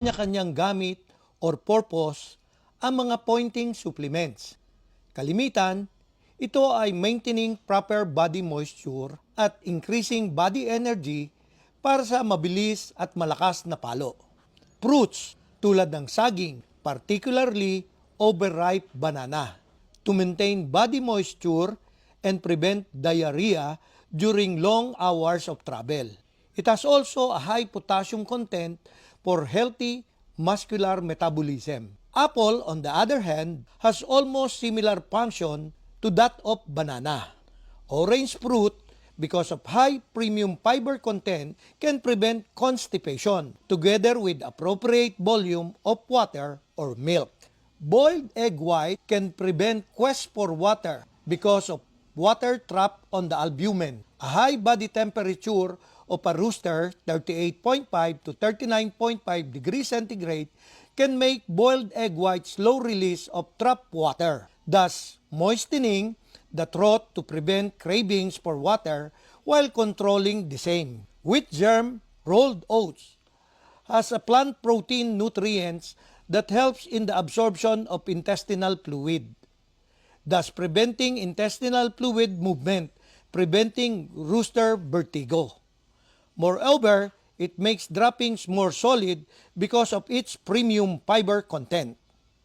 kanya-kanyang gamit or purpose ang mga pointing supplements. Kalimitan, ito ay maintaining proper body moisture at increasing body energy para sa mabilis at malakas na palo. Fruits tulad ng saging, particularly overripe banana, to maintain body moisture and prevent diarrhea during long hours of travel. It has also a high potassium content for healthy muscular metabolism. Apple, on the other hand, has almost similar function to that of banana. Orange fruit, because of high premium fiber content, can prevent constipation together with appropriate volume of water or milk. Boiled egg white can prevent quest for water because of water trapped on the albumen. A high body temperature of a rooster, 38.5 to 39.5 degrees centigrade, can make boiled egg white slow release of trapped water, thus moistening the throat to prevent cravings for water while controlling the same. Wheat germ rolled oats has a plant protein nutrients that helps in the absorption of intestinal fluid, thus preventing intestinal fluid movement, preventing rooster vertigo. Moreover, it makes droppings more solid because of its premium fiber content.